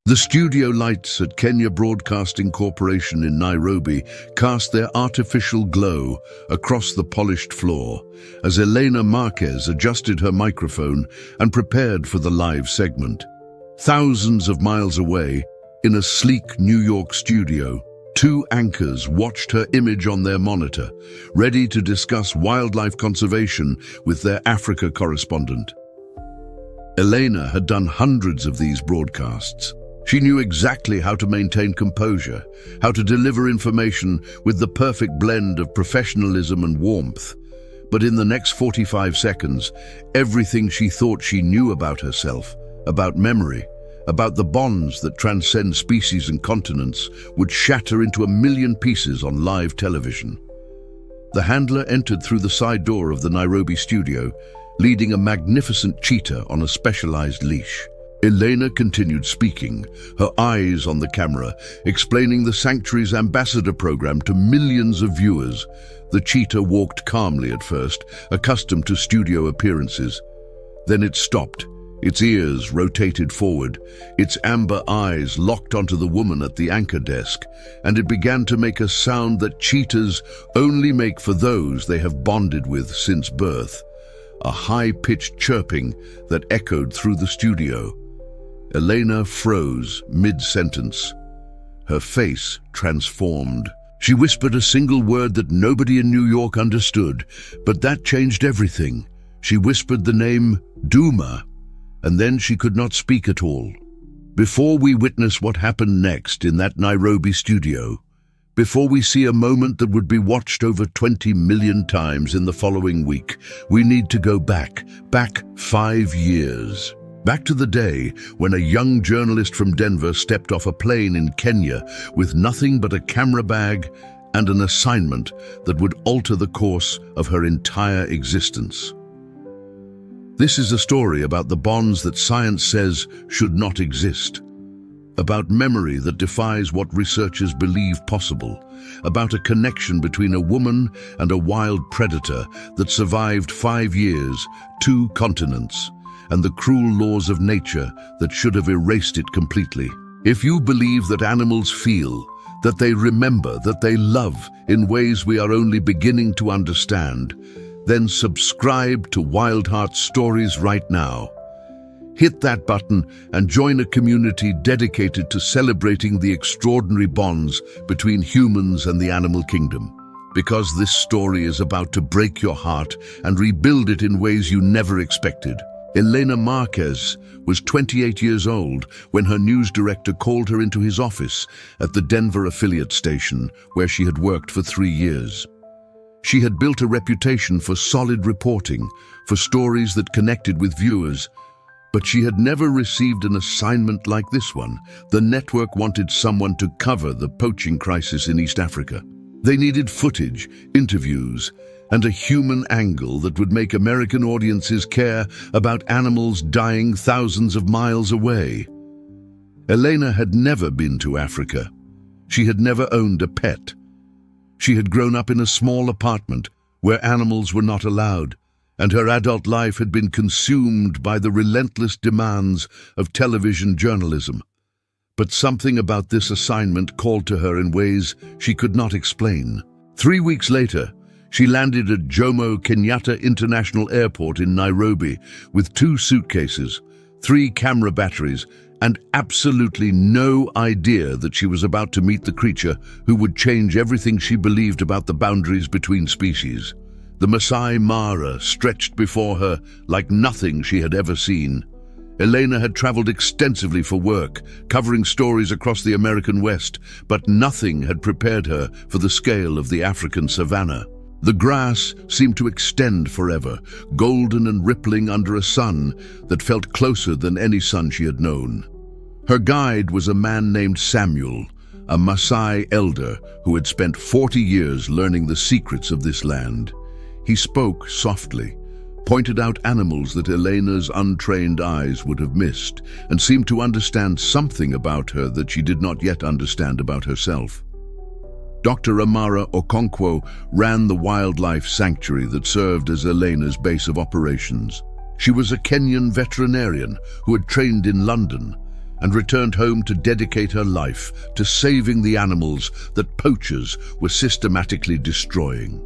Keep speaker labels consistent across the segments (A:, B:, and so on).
A: The studio lights at Kenya Broadcasting Corporation in Nairobi cast their artificial glow across the polished floor as Elena Marquez adjusted her microphone and prepared for the live segment. Thousands of miles away, in a sleek New York studio, two anchors watched her image on their monitor, ready to discuss wildlife conservation with their Africa correspondent. Elena had done hundreds of these broadcasts. She knew exactly how to maintain composure, how to deliver information with the perfect blend of professionalism and warmth. But in the next 45 seconds, everything she thought she knew about herself, about memory, about the bonds that transcend species and continents, would shatter into a million pieces on live television. The handler entered through the side door of the Nairobi studio, leading a magnificent cheetah on a specialized leash. Elena continued speaking, her eyes on the camera, explaining the sanctuary's ambassador program to millions of viewers. The cheetah walked calmly at first, accustomed to studio appearances. Then it stopped, its ears rotated forward, its amber eyes locked onto the woman at the anchor desk, and it began to make a sound that cheetahs only make for those they have bonded with since birth. A high-pitched chirping that echoed through the studio. Elena froze mid-sentence. Her face transformed. She whispered a single word that nobody in New York understood, but that changed everything. She whispered the name Duma, and then she could not speak at all. Before we witness what happened next in that Nairobi studio, before we see a moment that would be watched over 20 million times in the following week, we need to go back 5 years. Back to the day when a young journalist from Denver stepped off a plane in Kenya with nothing but a camera bag and an assignment that would alter the course of her entire existence. This is a story about the bonds that science says should not exist, about memory that defies what researchers believe possible, about a connection between a woman and a wild predator that survived 5 years, 2 continents, and the cruel laws of nature that should have erased it completely. If you believe that animals feel, that they remember, that they love in ways we are only beginning to understand, then subscribe to Wild Heart Stories right now. Hit that button and join a community dedicated to celebrating the extraordinary bonds between humans and the animal kingdom. Because this story is about to break your heart and rebuild it in ways you never expected. Elena Marquez was 28 years old when her news director called her into his office at the Denver affiliate station where she had worked for 3 years. She had built a reputation for solid reporting, for stories that connected with viewers, but she had never received an assignment like this one. The network wanted someone to cover the poaching crisis in East Africa. They needed footage, interviews, and a human angle that would make American audiences care about animals dying thousands of miles away. Elena had never been to Africa. She had never owned a pet. She had grown up in a small apartment where animals were not allowed, and her adult life had been consumed by the relentless demands of television journalism. But something about this assignment called to her in ways she could not explain. 3 weeks later, she landed at Jomo Kenyatta International Airport in Nairobi with 2 suitcases, 3 camera batteries, and absolutely no idea that she was about to meet the creature who would change everything she believed about the boundaries between species. The Masai Mara stretched before her like nothing she had ever seen. Elena had traveled extensively for work, covering stories across the American West, but nothing had prepared her for the scale of the African savanna. The grass seemed to extend forever, golden and rippling under a sun that felt closer than any sun she had known. Her guide was a man named Samuel, a Masai elder who had spent 40 years learning the secrets of this land. He spoke softly, pointed out animals that Elena's untrained eyes would have missed, and seemed to understand something about her that she did not yet understand about herself. Dr. Amara Okonkwo ran the wildlife sanctuary that served as Elena's base of operations. She was a Kenyan veterinarian who had trained in London, and returned home to dedicate her life to saving the animals that poachers were systematically destroying.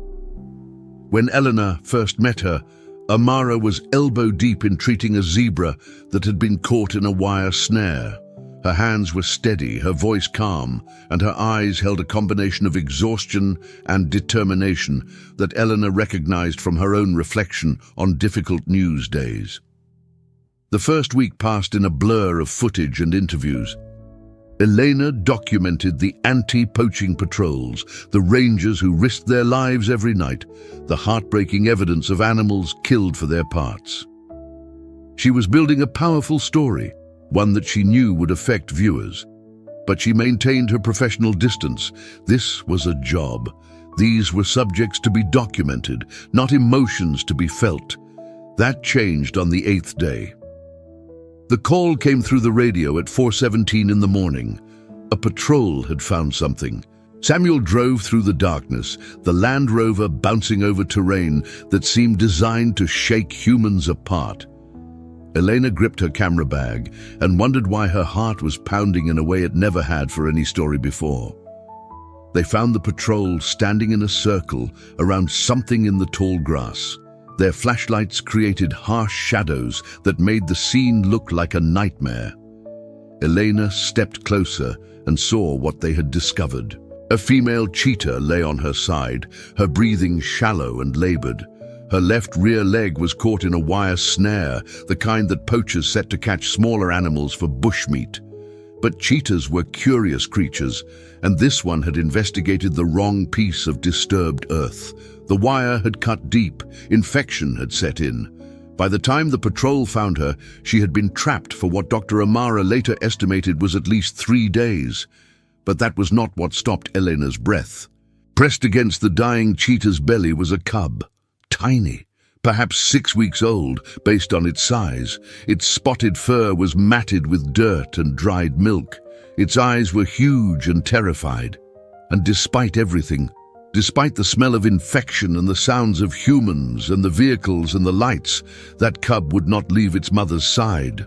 A: When Elena first met her, Amara was elbow-deep in treating a zebra that had been caught in a wire snare. Her hands were steady, her voice calm, and her eyes held a combination of exhaustion and determination that Elena recognized from her own reflection on difficult news days. The first week passed in a blur of footage and interviews. Elena documented the anti-poaching patrols, the rangers who risked their lives every night, the heartbreaking evidence of animals killed for their parts. She was building a powerful story, one that she knew would affect viewers. But she maintained her professional distance. This was a job. These were subjects to be documented, not emotions to be felt. That changed on the 8th day. The call came through the radio at 4:17 in the morning. A patrol had found something. Samuel drove through the darkness, the Land Rover bouncing over terrain that seemed designed to shake humans apart. Elena gripped her camera bag and wondered why her heart was pounding in a way it never had for any story before. They found the patrol standing in a circle around something in the tall grass. Their flashlights created harsh shadows that made the scene look like a nightmare. Elena stepped closer and saw what they had discovered. A female cheetah lay on her side, her breathing shallow and labored. Her left rear leg was caught in a wire snare, the kind that poachers set to catch smaller animals for bushmeat. But cheetahs were curious creatures, and this one had investigated the wrong piece of disturbed earth. The wire had cut deep, infection had set in. By the time the patrol found her, she had been trapped for what Dr. Amara later estimated was at least 3 days. But that was not what stopped Elena's breath. Pressed against the dying cheetah's belly was a cub. Tiny, perhaps 6 weeks old, based on its size. Its spotted fur was matted with dirt and dried milk. Its eyes were huge and terrified. And despite everything, despite the smell of infection and the sounds of humans and the vehicles and the lights, that cub would not leave its mother's side.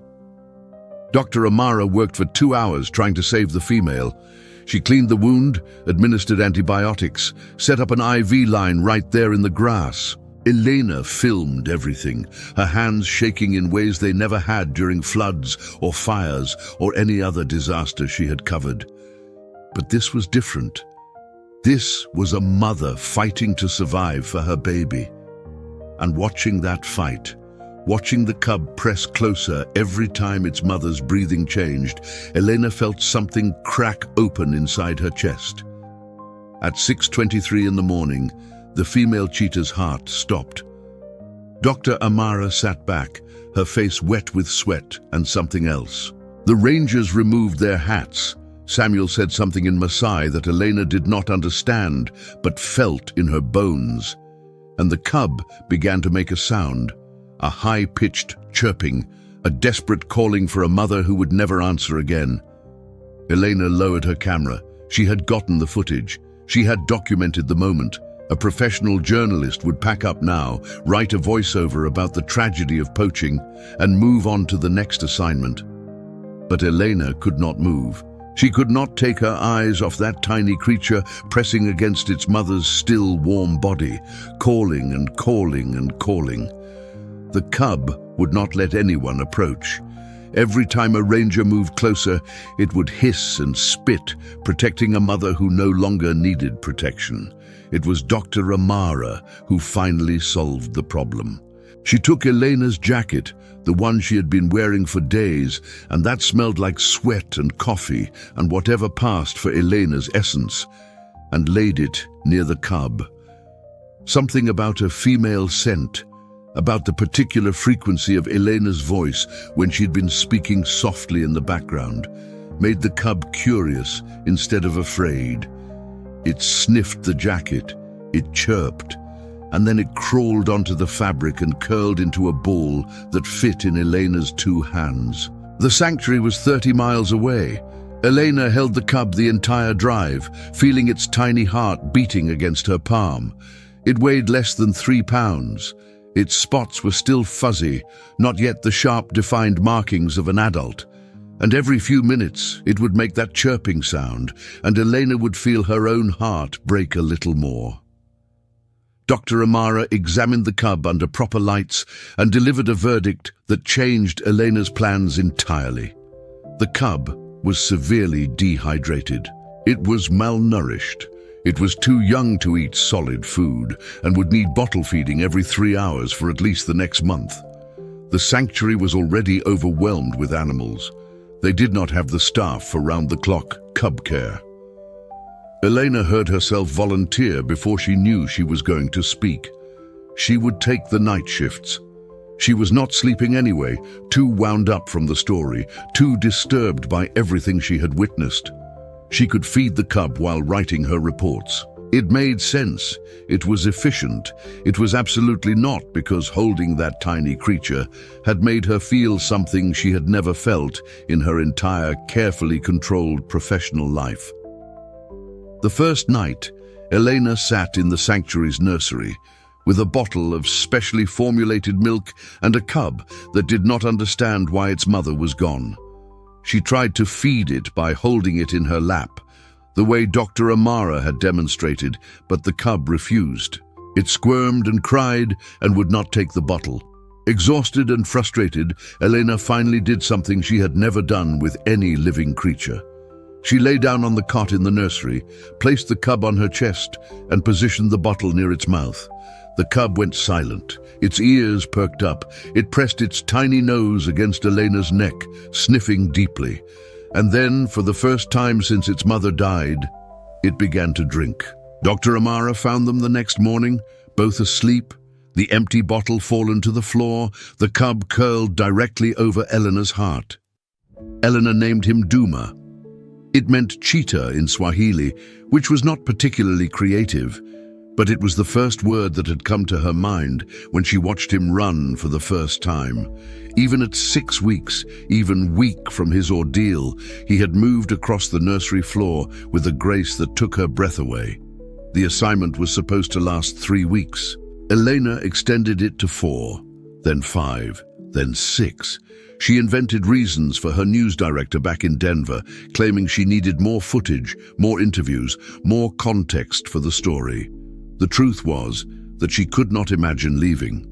A: Dr. Amara worked for 2 hours trying to save the female. She cleaned the wound, administered antibiotics, set up an IV line right there in the grass. Elena filmed everything, her hands shaking in ways they never had during floods or fires or any other disaster she had covered. But this was different. This was a mother fighting to survive for her baby. And watching that fight, watching the cub press closer every time its mother's breathing changed, Elena felt something crack open inside her chest. At 6:23 in the morning, the female cheetah's heart stopped. Dr. Amara sat back, her face wet with sweat and something else. The rangers removed their hats. Samuel said something in Masai that Elena did not understand, but felt in her bones. And the cub began to make a sound, a high-pitched chirping, a desperate calling for a mother who would never answer again. Elena lowered her camera. She had gotten the footage. She had documented the moment. A professional journalist would pack up now, write a voiceover about the tragedy of poaching, and move on to the next assignment. But Elena could not move. She could not take her eyes off that tiny creature pressing against its mother's still warm body, calling and calling and calling. The cub would not let anyone approach. Every time a ranger moved closer, it would hiss and spit, protecting a mother who no longer needed protection. It was Dr. Amara who finally solved the problem. She took Elena's jacket, the one she had been wearing for days, and that smelled like sweat and coffee and whatever passed for Elena's essence, and laid it near the cub. Something about a female scent, about the particular frequency of Elena's voice when she'd been speaking softly in the background, made the cub curious instead of afraid. It sniffed the jacket, it chirped, and then it crawled onto the fabric and curled into a ball that fit in Elena's 2 hands. The sanctuary was 30 miles away. Elena held the cub the entire drive, feeling its tiny heart beating against her palm. It weighed less than 3 pounds. Its spots were still fuzzy, not yet the sharp, defined markings of an adult. And every few minutes, it would make that chirping sound, and Elena would feel her own heart break a little more. Dr. Amara examined the cub under proper lights and delivered a verdict that changed Elena's plans entirely. The cub was severely dehydrated. It was malnourished. It was too young to eat solid food and would need bottle feeding every 3 hours for at least the next month. The sanctuary was already overwhelmed with animals. They did not have the staff for round-the-clock cub care. Elena heard herself volunteer before she knew she was going to speak. She would take the night shifts. She was not sleeping anyway, too wound up from the story, too disturbed by everything she had witnessed. She could feed the cub while writing her reports. It made sense. It was efficient. It was absolutely not because holding that tiny creature had made her feel something she had never felt in her entire carefully controlled professional life. The first night, Elena sat in the sanctuary's nursery with a bottle of specially formulated milk and a cub that did not understand why its mother was gone. She tried to feed it by holding it in her lap, the way Dr. Amara had demonstrated, but the cub refused. It squirmed and cried and would not take the bottle. Exhausted and frustrated, Elena finally did something she had never done with any living creature. She lay down on the cot in the nursery, placed the cub on her chest, and positioned the bottle near its mouth. The cub went silent. Its ears perked up. It pressed its tiny nose against Elena's neck, sniffing deeply. And then, for the first time since its mother died, it began to drink. Dr. Amara found them the next morning, both asleep, the empty bottle fallen to the floor, the cub curled directly over Elena's heart. Elena named him Duma. It meant cheetah in Swahili, which was not particularly creative, but it was the first word that had come to her mind when she watched him run for the first time. Even at 6 weeks, even weak from his ordeal, he had moved across the nursery floor with a grace that took her breath away. The assignment was supposed to last 3 weeks. Elena extended it to 4, then 5, then 6. She invented reasons for her news director back in Denver, claiming she needed more footage, more interviews, more context for the story. The truth was that she could not imagine leaving.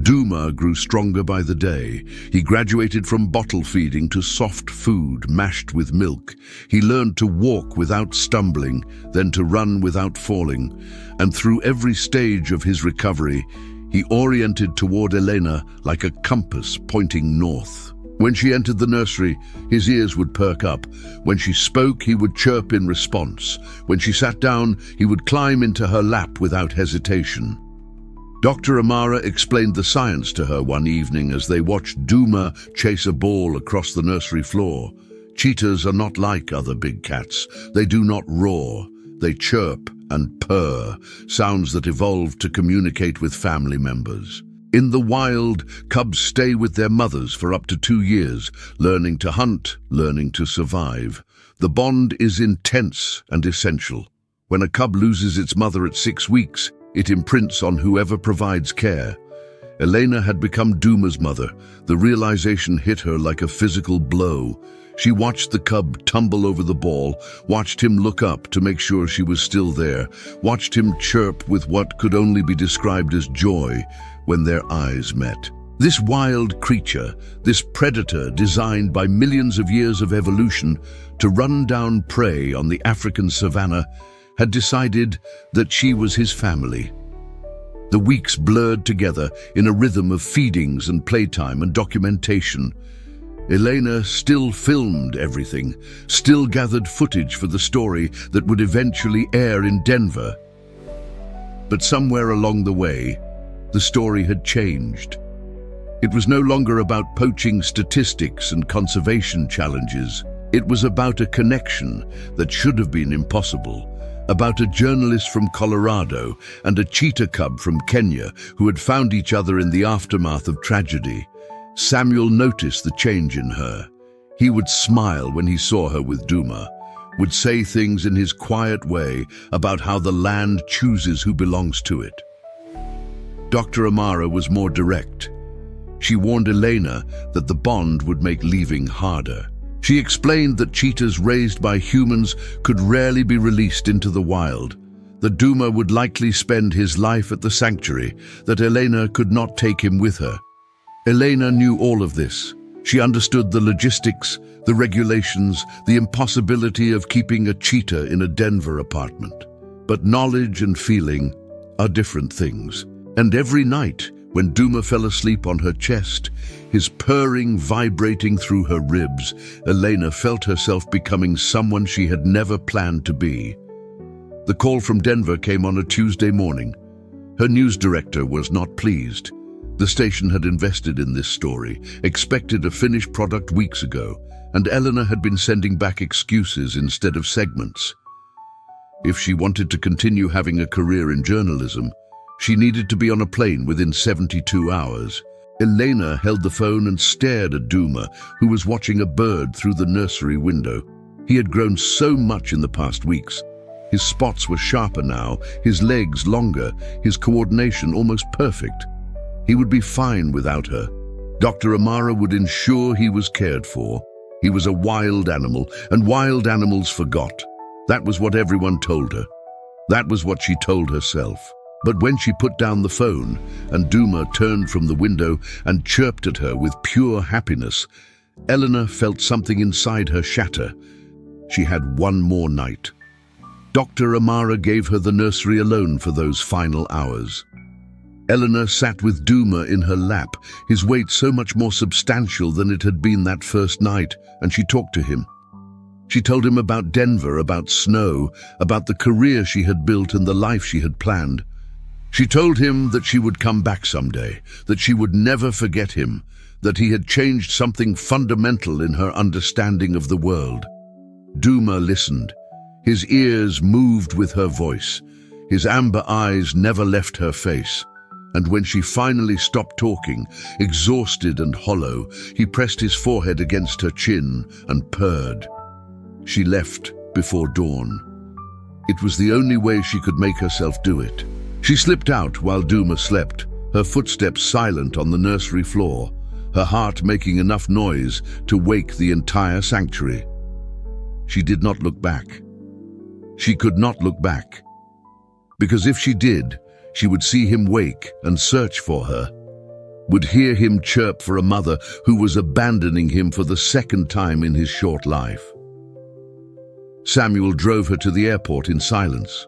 A: Duma grew stronger by the day. He graduated from bottle feeding to soft food mashed with milk. He learned to walk without stumbling, then to run without falling. And through every stage of his recovery, he oriented toward Elena like a compass pointing north. When she entered the nursery, his ears would perk up. When she spoke, he would chirp in response. When she sat down, he would climb into her lap without hesitation. Dr. Amara explained the science to her one evening as they watched Duma chase a ball across the nursery floor. Cheetahs are not like other big cats. They do not roar. They chirp and purr, sounds that evolved to communicate with family members. In the wild, cubs stay with their mothers for up to 2 years, learning to hunt, learning to survive. The bond is intense and essential. When a cub loses its mother at 6 weeks, it imprints on whoever provides care. Elena had become Duma's mother. The realization hit her like a physical blow. She watched the cub tumble over the ball, watched him look up to make sure she was still there, watched him chirp with what could only be described as joy when their eyes met. This wild creature, this predator designed by millions of years of evolution to run down prey on the African savanna, had decided that she was his family. The weeks blurred together in a rhythm of feedings and playtime and documentation. Elena still filmed everything, still gathered footage for the story that would eventually air in Denver. But somewhere along the way, the story had changed. It was no longer about poaching statistics and conservation challenges. It was about a connection that should have been impossible, about a journalist from Colorado and a cheetah cub from Kenya who had found each other in the aftermath of tragedy. Samuel noticed the change in her. He would smile when he saw her with Duma, would say things in his quiet way about how the land chooses who belongs to it. Dr. Amara was more direct. She warned Elena that the bond would make leaving harder. She explained that cheetahs raised by humans could rarely be released into the wild, that Duma would likely spend his life at the sanctuary, that Elena could not take him with her. Elena knew all of this. She understood the logistics, the regulations, the impossibility of keeping a cheetah in a Denver apartment. But knowledge and feeling are different things. And every night, when Duma fell asleep on her chest, his purring vibrating through her ribs, Elena felt herself becoming someone she had never planned to be. The call from Denver came on a Tuesday morning. Her news director was not pleased. The station had invested in this story, expected a finished product weeks ago, and Elena had been sending back excuses instead of segments. If she wanted to continue having a career in journalism, she needed to be on a plane within 72 hours. Elena held the phone and stared at Duma, who was watching a bird through the nursery window. He had grown so much in the past weeks. His spots were sharper now, his legs longer, his coordination almost perfect. He would be fine without her. Dr. Amara would ensure he was cared for. He was a wild animal, and wild animals forgot. That was what everyone told her. That was what she told herself. But when she put down the phone, and Duma turned from the window and chirped at her with pure happiness, Elena felt something inside her shatter. She had one more night. Dr. Amara gave her the nursery alone for those final hours. Elena sat with Duma in her lap, his weight so much more substantial than it had been that first night, and she talked to him. She told him about Denver, about snow, about the career she had built and the life she had planned. She told him that she would come back someday, that she would never forget him, that he had changed something fundamental in her understanding of the world. Duma listened. His ears moved with her voice. His amber eyes never left her face. And when she finally stopped talking, exhausted and hollow, he pressed his forehead against her chin and purred. She left before dawn. It was the only way she could make herself do it. She slipped out while Duma slept, her footsteps silent on the nursery floor, her heart making enough noise to wake the entire sanctuary. She did not look back. She could not look back. Because if she did, she would see him wake and search for her, would hear him chirp for a mother who was abandoning him for the second time in his short life. Samuel drove her to the airport in silence.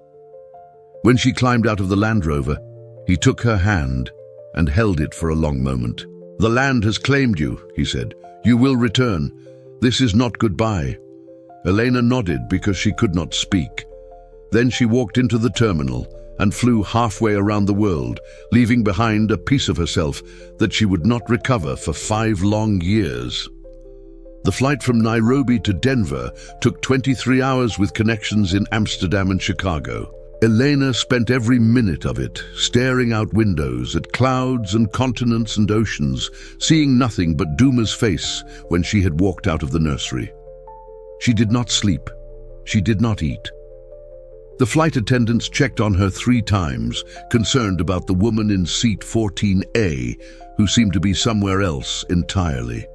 A: When she climbed out of the Land Rover, he took her hand and held it for a long moment. "The land has claimed you," he said. "You will return. This is not goodbye." Elena nodded because she could not speak. Then she walked into the terminal and flew halfway around the world, leaving behind a piece of herself that she would not recover for 5 long years. The flight from Nairobi to Denver took 23 hours with connections in Amsterdam and Chicago. Elena spent every minute of it staring out windows at clouds and continents and oceans, seeing nothing but Duma's face when she had walked out of the nursery. She did not sleep. She did not eat. The flight attendants checked on her 3 times, concerned about the woman in seat 14A, who seemed to be somewhere else entirely.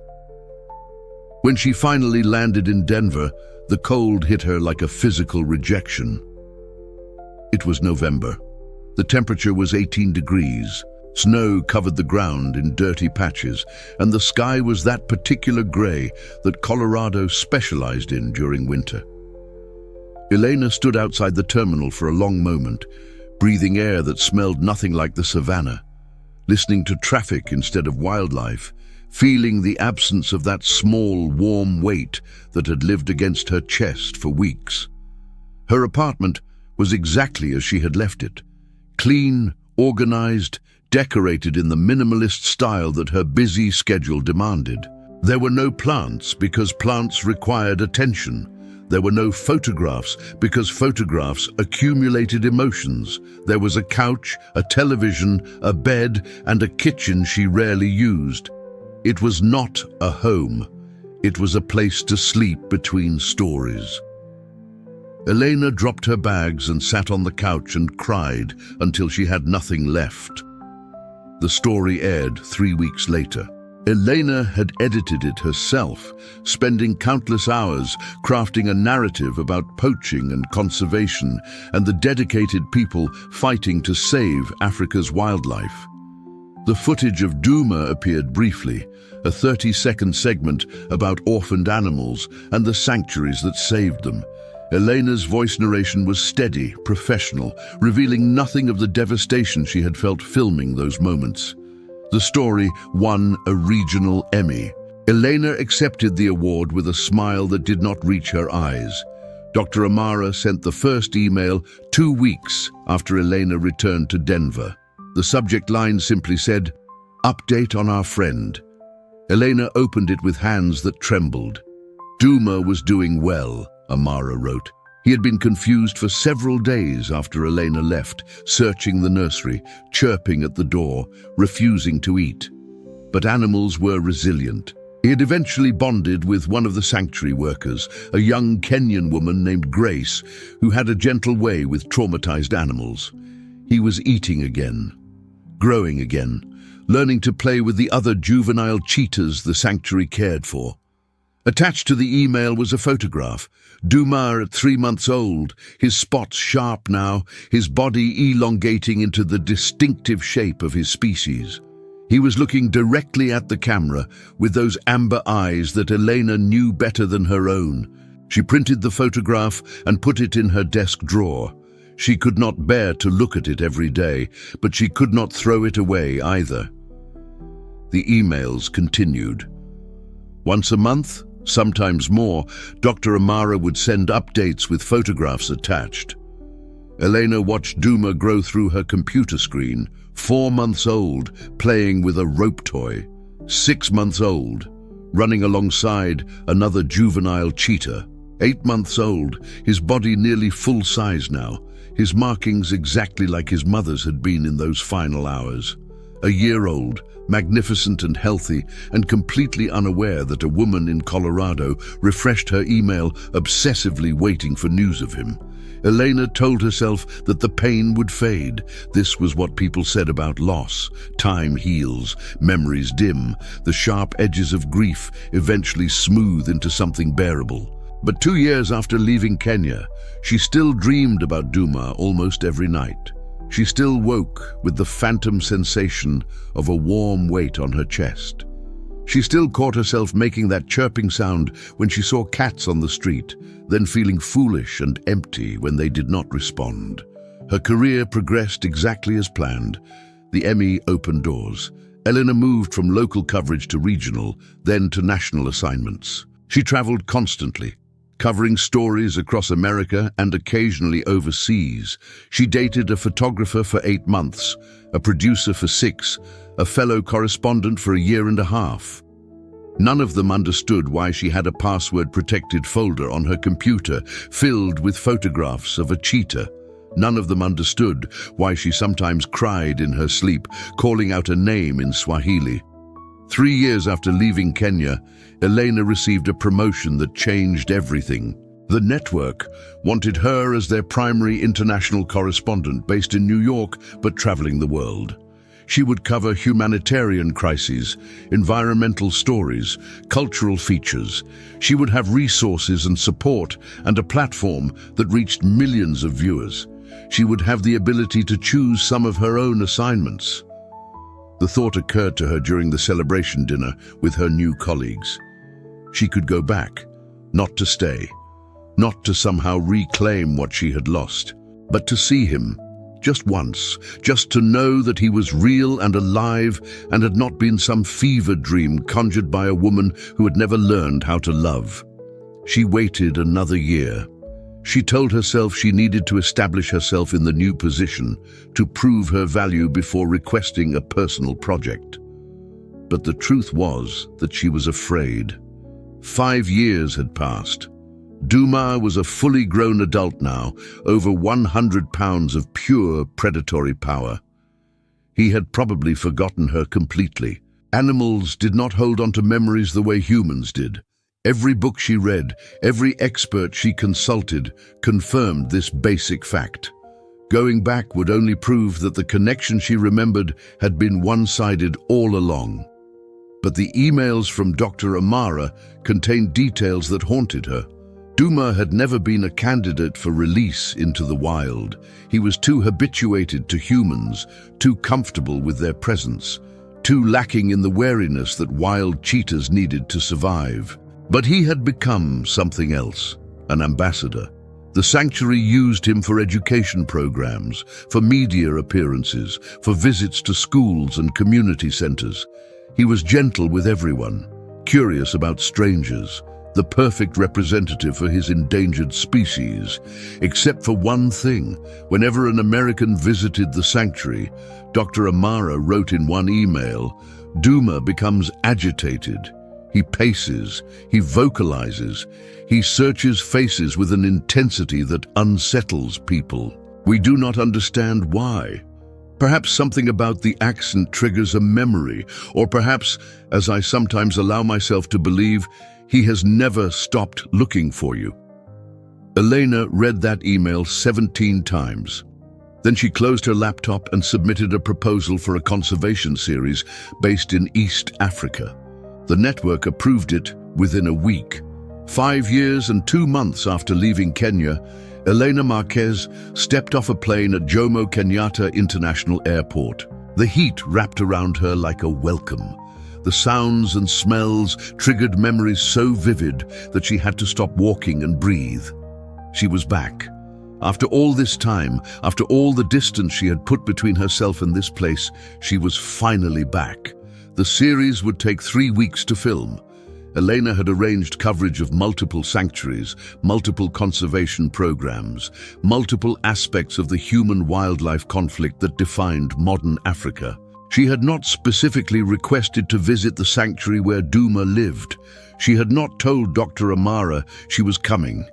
A: When she finally landed in Denver, the cold hit her like a physical rejection. It was November. The temperature was 18 degrees. Snow covered the ground in dirty patches, and the sky was that particular gray that Colorado specialized in during winter. Elena stood outside the terminal for a long moment, breathing air that smelled nothing like the savannah, listening to traffic instead of wildlife, feeling the absence of that small, warm weight that had lived against her chest for weeks. Her apartment was exactly as she had left it, clean, organized, decorated in the minimalist style that her busy schedule demanded. There were no plants because plants required attention. There were no photographs because photographs accumulated emotions. There was a couch, a television, a bed, and a kitchen she rarely used. It was not a home. It was a place to sleep between stories. Elena dropped her bags and sat on the couch and cried until she had nothing left. The story aired 3 weeks later. Elena had edited it herself, spending countless hours crafting a narrative about poaching and conservation and the dedicated people fighting to save Africa's wildlife. The footage of Duma appeared briefly, a 30-second segment about orphaned animals and the sanctuaries that saved them. Elena's voice narration was steady, professional, revealing nothing of the devastation she had felt filming those moments. The story won a regional Emmy. Elena accepted the award with a smile that did not reach her eyes. Dr. Amara sent the first email 2 weeks after Elena returned to Denver. The subject line simply said, "Update on our friend." Elena opened it with hands that trembled. Duma was doing well, Amara wrote. He had been confused for several days after Elena left, searching the nursery, chirping at the door, refusing to eat. But animals were resilient. He had eventually bonded with one of the sanctuary workers, a young Kenyan woman named Grace, who had a gentle way with traumatized animals. He was eating again, growing again, learning to play with the other juvenile cheetahs the sanctuary cared for. Attached to the email was a photograph. Duma at 3 months old, his spots sharp now, his body elongating into the distinctive shape of his species. He was looking directly at the camera with those amber eyes that Elena knew better than her own. She printed the photograph and put it in her desk drawer. She could not bear to look at it every day, but she could not throw it away either. The emails continued. Once a month, sometimes more, Dr. Amara would send updates with photographs attached. Elena watched Duma grow through her computer screen, 4 months old, playing with a rope toy, 6 months old, running alongside another juvenile cheetah, 8 months old, his body nearly full size now, his markings exactly like his mother's had been in those final hours. A year old, magnificent and healthy, and completely unaware that a woman in Colorado refreshed her email, obsessively waiting for news of him. Elena told herself that the pain would fade. This was what people said about loss. Time heals, memories dim, the sharp edges of grief eventually smooth into something bearable. But 2 years after leaving Kenya, she still dreamed about Duma almost every night. She still woke with the phantom sensation of a warm weight on her chest. She still caught herself making that chirping sound when she saw cats on the street, then feeling foolish and empty when they did not respond. Her career progressed exactly as planned. The Emmy opened doors. Elena moved from local coverage to regional, then to national assignments. She traveled constantly, covering stories across America and occasionally overseas. She dated a photographer for 8 months, a producer for 6, a fellow correspondent for 1.5 years. None of them understood why she had a password-protected folder on her computer filled with photographs of a cheetah. None of them understood why she sometimes cried in her sleep, calling out a name in Swahili. 3 years after leaving Kenya, Elena received a promotion that changed everything. The network wanted her as their primary international correspondent based in New York but traveling the world. She would cover humanitarian crises, environmental stories, cultural features. She would have resources and support and a platform that reached millions of viewers. She would have the ability to choose some of her own assignments. The thought occurred to her during the celebration dinner with her new colleagues. She could go back, not to stay, not to somehow reclaim what she had lost, but to see him, just once, just to know that he was real and alive and had not been some fever dream conjured by a woman who had never learned how to love. She waited another year. She told herself she needed to establish herself in the new position, to prove her value before requesting a personal project. But the truth was that she was afraid. 5 years had passed. Duma was a fully grown adult now, over 100 pounds of pure predatory power. He had probably forgotten her completely. Animals did not hold on to memories the way humans did. Every book she read, every expert she consulted, confirmed this basic fact. Going back would only prove that the connection she remembered had been one-sided all along. But the emails from Dr. Amara contained details that haunted her. Duma had never been a candidate for release into the wild. He was too habituated to humans, too comfortable with their presence, too lacking in the wariness that wild cheetahs needed to survive. But he had become something else, an ambassador. The sanctuary used him for education programs, for media appearances, for visits to schools and community centers. He was gentle with everyone, curious about strangers, the perfect representative for his endangered species. Except for one thing, whenever an American visited the sanctuary, Dr. Amara wrote in one email, "Duma becomes agitated. He paces, he vocalizes, he searches faces with an intensity that unsettles people. We do not understand why. Perhaps something about the accent triggers a memory, or perhaps, as I sometimes allow myself to believe, he has never stopped looking for you." Elena read that email 17 times. Then she closed her laptop and submitted a proposal for a conservation series based in East Africa. The network approved it within a week. 5 years and 2 months after leaving Kenya, Elena Marquez stepped off a plane at Jomo Kenyatta International Airport. The heat wrapped around her like a welcome. The sounds and smells triggered memories so vivid that she had to stop walking and breathe. She was back. After all this time, after all the distance she had put between herself and this place, she was finally back. The series would take 3 weeks to film. Elena had arranged coverage of multiple sanctuaries, multiple conservation programs, multiple aspects of the human-wildlife conflict that defined modern Africa. She had not specifically requested to visit the sanctuary where Duma lived. She had not told Dr. Amara she was coming.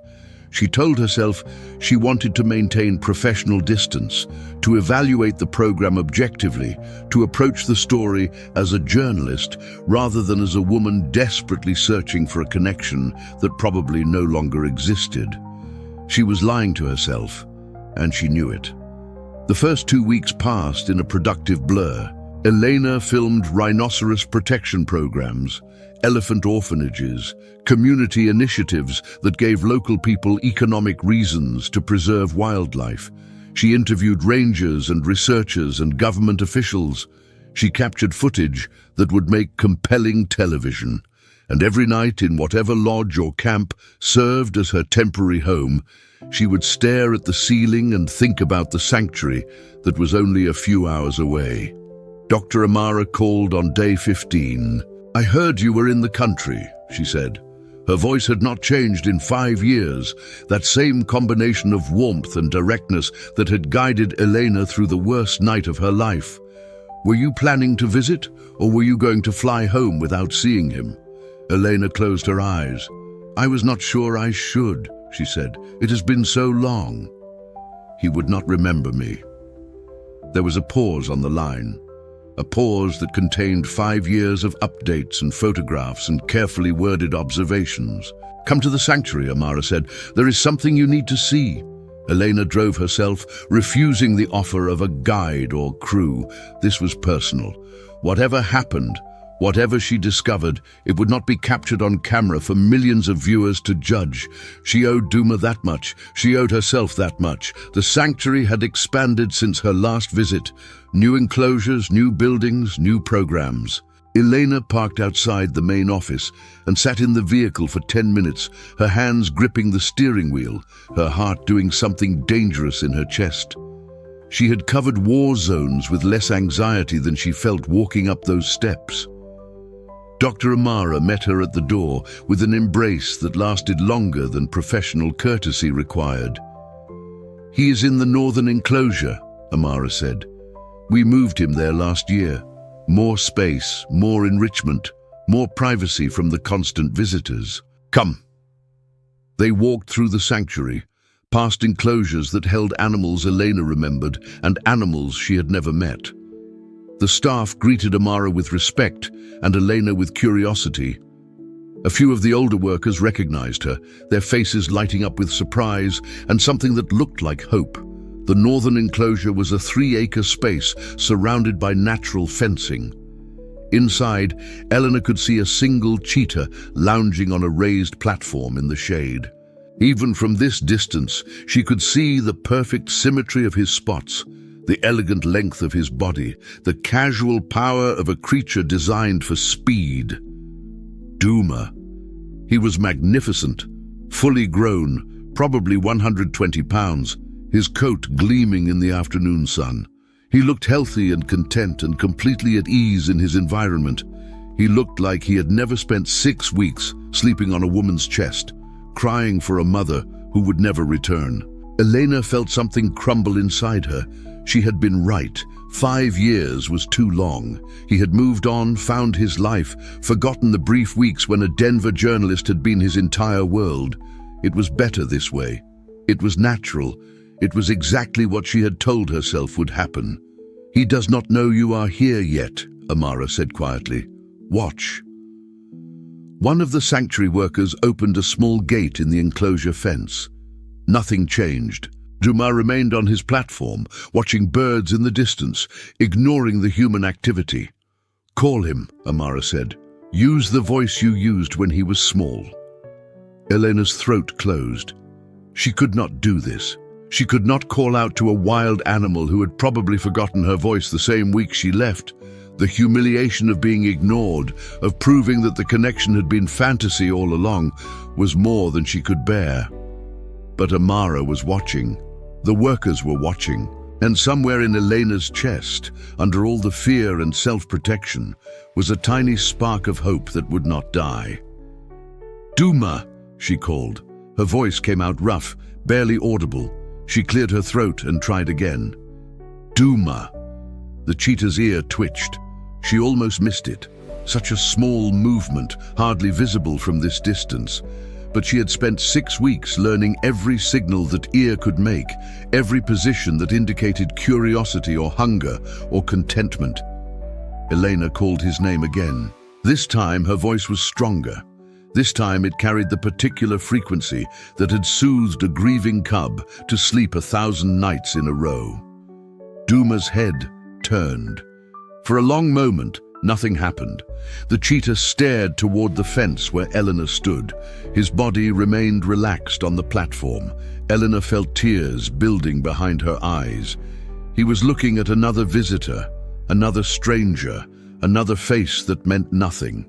A: She told herself she wanted to maintain professional distance, to evaluate the program objectively, to approach the story as a journalist rather than as a woman desperately searching for a connection that probably no longer existed. She was lying to herself, and she knew it. The first 2 weeks passed in a productive blur. Elena filmed rhinoceros protection programs, elephant orphanages, community initiatives that gave local people economic reasons to preserve wildlife. She interviewed rangers and researchers and government officials. She captured footage that would make compelling television. And every night, in whatever lodge or camp served as her temporary home, she would stare at the ceiling and think about the sanctuary that was only a few hours away. Dr. Amara called on day 15. "I heard you were in the country," she said. Her voice had not changed in 5 years, that same combination of warmth and directness that had guided Elena through the worst night of her life. "Were you planning to visit, or were you going to fly home without seeing him?" Elena closed her eyes. "I was not sure I should," she said. "It has been so long." "He would not remember me." There was a pause on the line. A pause that contained 5 years of updates and photographs and carefully worded observations. "Come to the sanctuary," Amara said. "There is something you need to see." Elena drove herself, refusing the offer of a guide or crew. This was personal. Whatever happened, whatever she discovered, it would not be captured on camera for millions of viewers to judge. She owed Duma that much. She owed herself that much. The sanctuary had expanded since her last visit. New enclosures, new buildings, new programs. Elena parked outside the main office and sat in the vehicle for 10 minutes, her hands gripping the steering wheel, her heart doing something dangerous in her chest. She had covered war zones with less anxiety than she felt walking up those steps. Dr. Amara met her at the door with an embrace that lasted longer than professional courtesy required. "He is in the northern enclosure," Amara said. "We moved him there last year. More space, more enrichment, more privacy from the constant visitors. Come." They walked through the sanctuary, past enclosures that held animals Elena remembered and animals she had never met. The staff greeted Amara with respect and Elena with curiosity. A few of the older workers recognized her, their faces lighting up with surprise and something that looked like hope. The northern enclosure was a 3-acre space surrounded by natural fencing. Inside, Elena could see a single cheetah lounging on a raised platform in the shade. Even from this distance, she could see the perfect symmetry of his spots, the elegant length of his body, the casual power of a creature designed for speed. Duma. He was magnificent, fully grown, probably 120 pounds, his coat gleaming in the afternoon sun. He looked healthy and content and completely at ease in his environment. He looked like he had never spent 6 weeks sleeping on a woman's chest, crying for a mother who would never return. Elena felt something crumble inside her. She had been right. 5 years was too long. He had moved on, found his life, forgotten the brief weeks when a Denver journalist had been his entire world. It was better this way. It was natural. It was exactly what she had told herself would happen. "He does not know you are here yet," Amara said quietly. "Watch." One of the sanctuary workers opened a small gate in the enclosure fence. Nothing changed. Duma remained on his platform, watching birds in the distance, ignoring the human activity. "Call him," Amara said. "Use the voice you used when he was small." Elena's throat closed. She could not do this. She could not call out to a wild animal who had probably forgotten her voice the same week she left. The humiliation of being ignored, of proving that the connection had been fantasy all along, was more than she could bear. But Amara was watching. The workers were watching. And somewhere in Elena's chest, under all the fear and self-protection, was a tiny spark of hope that would not die. "Duma," she called. Her voice came out rough, barely audible. She cleared her throat and tried again. "Duma." The cheetah's ear twitched. She almost missed it. Such a small movement, hardly visible from this distance. But she had spent 6 weeks learning every signal that ear could make, every position that indicated curiosity or hunger or contentment. Elena called his name again. This time her voice was stronger. This time it carried the particular frequency that had soothed a grieving cub to sleep 1,000 nights in a row. Duma's head turned. For a long moment, nothing happened. The cheetah stared toward the fence where Elena stood. His body remained relaxed on the platform. Elena felt tears building behind her eyes. He was looking at another visitor, another stranger, another face that meant nothing.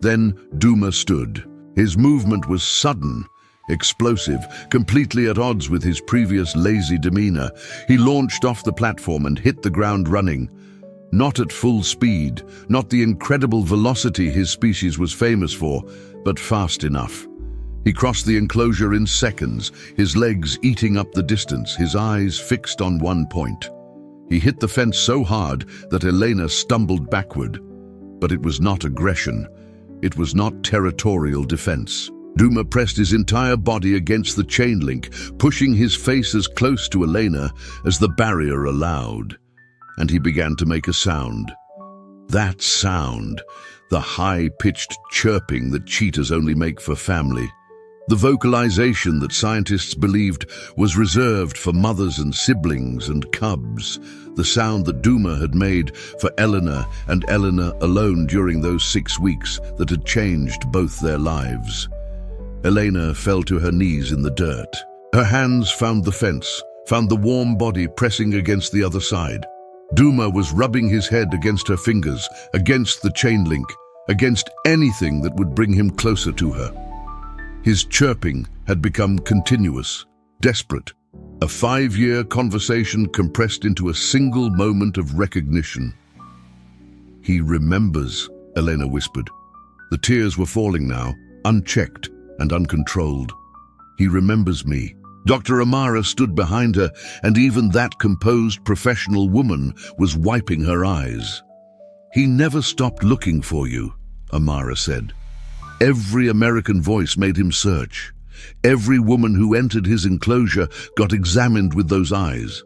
A: Then Duma stood. His movement was sudden, explosive, completely at odds with his previous lazy demeanor. He launched off the platform and hit the ground running. Not at full speed, not the incredible velocity his species was famous for, but fast enough. He crossed the enclosure in seconds, his legs eating up the distance, his eyes fixed on one point. He hit the fence so hard that Elena stumbled backward. But it was not aggression. It was not territorial defense. Duma pressed his entire body against the chain link, pushing his face as close to Elena as the barrier allowed. And he began to make a sound. That sound, the high-pitched chirping that cheetahs only make for family. The vocalization that scientists believed was reserved for mothers and siblings and cubs. The sound that Duma had made for Elena and Elena alone during those 6 weeks that had changed both their lives. Elena fell to her knees in the dirt. Her hands found the fence, found the warm body pressing against the other side. Duma was rubbing his head against her fingers, against the chain link, against anything that would bring him closer to her. His chirping had become continuous, desperate. A 5-year conversation compressed into a single moment of recognition. "He remembers," Elena whispered. The tears were falling now, unchecked and uncontrolled. "He remembers me." Dr. Amara stood behind her, and even that composed professional woman was wiping her eyes. "He never stopped looking for you," Amara said. Every American voice made him search. Every woman who entered his enclosure got examined with those eyes.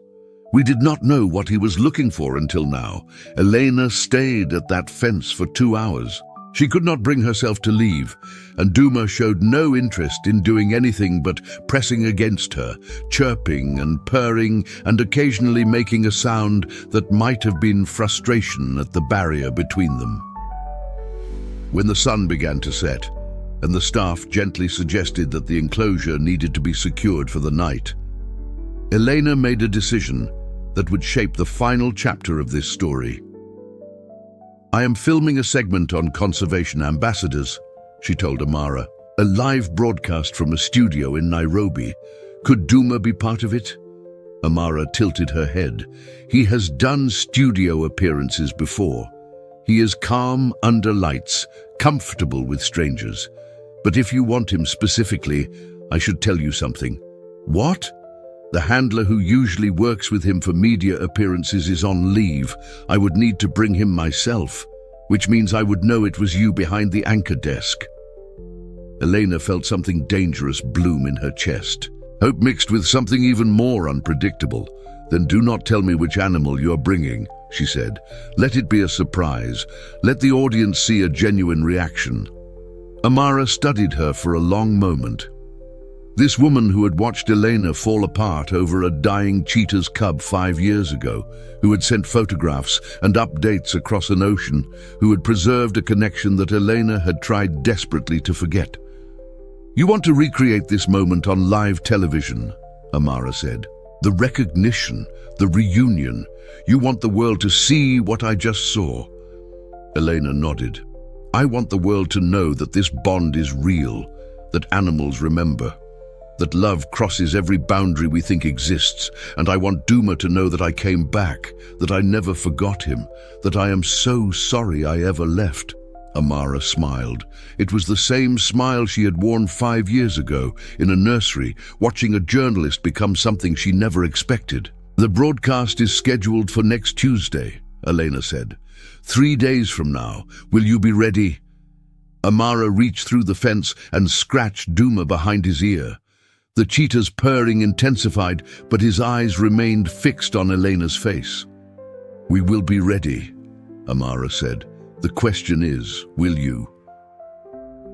A: We did not know what he was looking for until now. Elena stayed at that fence for 2 hours. She could not bring herself to leave, and Duma showed no interest in doing anything but pressing against her, chirping and purring and occasionally making a sound that might have been frustration at the barrier between them. When the sun began to set, and the staff gently suggested that the enclosure needed to be secured for the night, Elena made a decision that would shape the final chapter of this story. "I am filming a segment on conservation ambassadors," she told Amara. "A live broadcast from a studio in Nairobi. Could Duma be part of it?" Amara tilted her head. "He has done studio appearances before. He is calm under lights, comfortable with strangers. But if you want him specifically, I should tell you something." "What?" "The handler who usually works with him for media appearances is on leave. I would need to bring him myself, which means I would know it was you behind the anchor desk." Elena felt something dangerous bloom in her chest. Hope mixed with something even more unpredictable. "Then do not tell me which animal you are bringing," she said. "Let it be a surprise. Let the audience see a genuine reaction." Amara studied her for a long moment. This woman who had watched Elena fall apart over a dying cheetah's cub 5 years ago, who had sent photographs and updates across an ocean, who had preserved a connection that Elena had tried desperately to forget. "You want to recreate this moment on live television," Amara said. "The recognition, the reunion. You want the world to see what I just saw." Elena nodded. "I want the world to know that this bond is real, that animals remember, that love crosses every boundary we think exists, and I want Duma to know that I came back, that I never forgot him, that I am so sorry I ever left." Amara smiled. It was the same smile she had worn 5 years ago in a nursery, watching a journalist become something she never expected. "The broadcast is scheduled for next Tuesday," Elena said. 3 days from now. Will you be ready?" Amara reached through the fence and scratched Duma behind his ear. The cheetah's purring intensified, but his eyes remained fixed on Elena's face. "We will be ready," Amara said. "The question is, will you?"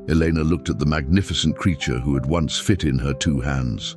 A: Elena looked at the magnificent creature who had once fit in her 2 hands.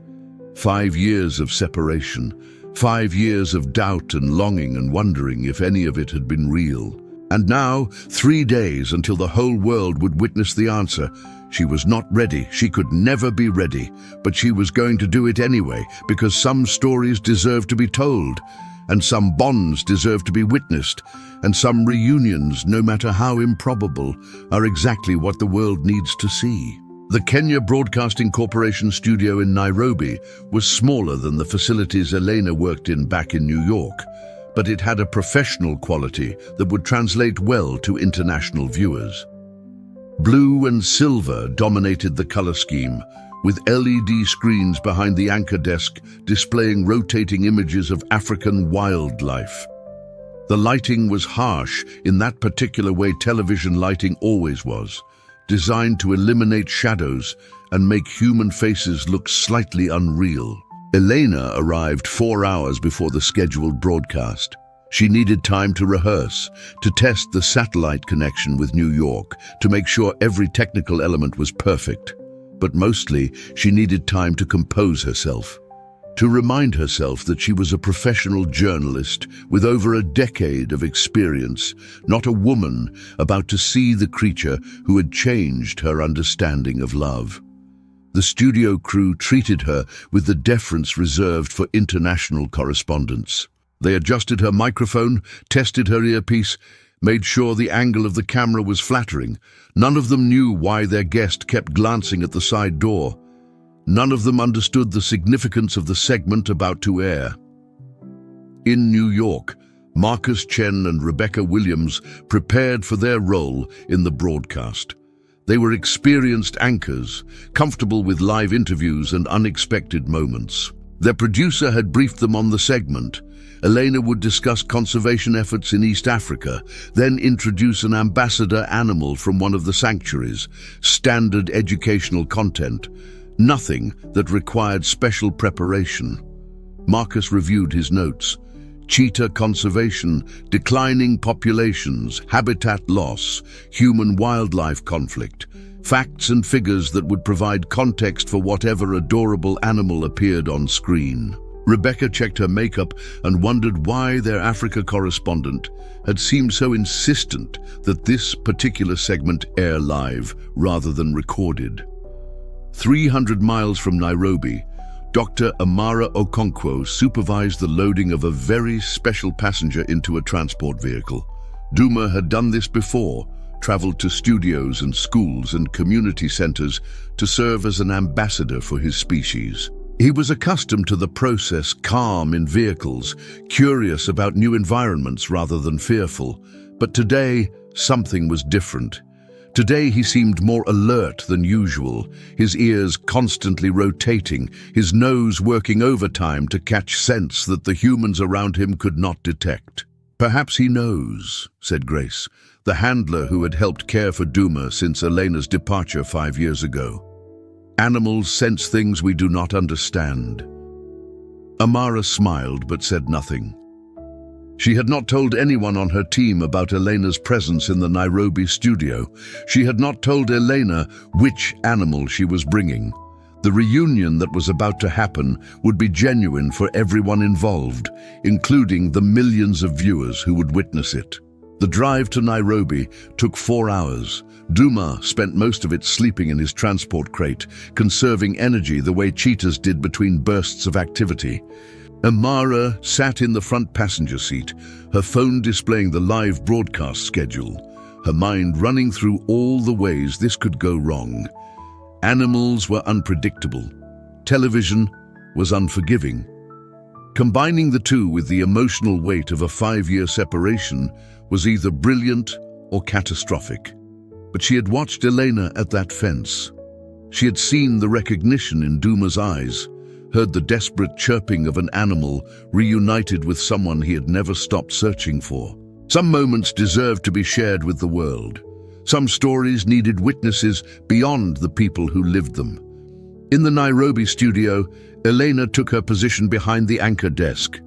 A: 5 years of separation, 5 years of doubt and longing and wondering if any of it had been real. And now, 3 days until the whole world would witness the answer. She was not ready. She could never be ready. But she was going to do it anyway, because some stories deserve to be told, and some bonds deserve to be witnessed, and some reunions, no matter how improbable, are exactly what the world needs to see. The Kenya Broadcasting Corporation studio in Nairobi was smaller than the facilities Elena worked in back in New York, but it had a professional quality that would translate well to international viewers. Blue and silver dominated the color scheme, with LED screens behind the anchor desk displaying rotating images of African wildlife. The lighting was harsh in that particular way television lighting always was, designed to eliminate shadows and make human faces look slightly unreal. Elena arrived 4 hours before the scheduled broadcast. She needed time to rehearse, to test the satellite connection with New York, to make sure every technical element was perfect. But mostly, she needed time to compose herself, to remind herself that she was a professional journalist with over a decade of experience, not a woman about to see the creature who had changed her understanding of love. The studio crew treated her with the deference reserved for international correspondents. They adjusted her microphone, tested her earpiece, made sure the angle of the camera was flattering. None of them knew why their guest kept glancing at the side door. None of them understood the significance of the segment about to air. In New York, Marcus Chen and Rebecca Williams prepared for their role in the broadcast. They were experienced anchors, comfortable with live interviews and unexpected moments. Their producer had briefed them on the segment. Elena would discuss conservation efforts in East Africa, then introduce an ambassador animal from one of the sanctuaries, standard educational content, nothing that required special preparation. Marcus reviewed his notes. Cheetah conservation, declining populations, habitat loss, human-wildlife conflict, facts and figures that would provide context for whatever adorable animal appeared on screen. Rebecca checked her makeup and wondered why their Africa correspondent had seemed so insistent that this particular segment air live rather than recorded. 300 miles from Nairobi, Dr. Amara Okonkwo supervised the loading of a very special passenger into a transport vehicle. Duma had done this before, traveled to studios and schools and community centers to serve as an ambassador for his species. He was accustomed to the process, calm in vehicles, curious about new environments rather than fearful. But today, something was different. Today he seemed more alert than usual, his ears constantly rotating, his nose working overtime to catch scents that the humans around him could not detect. "Perhaps he knows," said Grace, the handler who had helped care for Duma since Elena's departure 5 years ago. "Animals sense things we do not understand." Amara smiled but said nothing. She had not told anyone on her team about Elena's presence in the Nairobi studio. She had not told Elena which animal she was bringing. The reunion that was about to happen would be genuine for everyone involved, including the millions of viewers who would witness it. The drive to Nairobi took 4 hours. Duma spent most of it sleeping in his transport crate, conserving energy the way cheetahs did between bursts of activity. Amara sat in the front passenger seat, her phone displaying the live broadcast schedule, her mind running through all the ways this could go wrong. Animals were unpredictable. Television was unforgiving. Combining the two with the emotional weight of a 5-year separation was either brilliant or catastrophic. But she had watched Elena at that fence. She had seen the recognition in Duma's eyes, heard the desperate chirping of an animal reunited with someone he had never stopped searching for. Some moments deserved to be shared with the world. Some stories needed witnesses beyond the people who lived them. In the Nairobi studio, Elena took her position behind the anchor desk.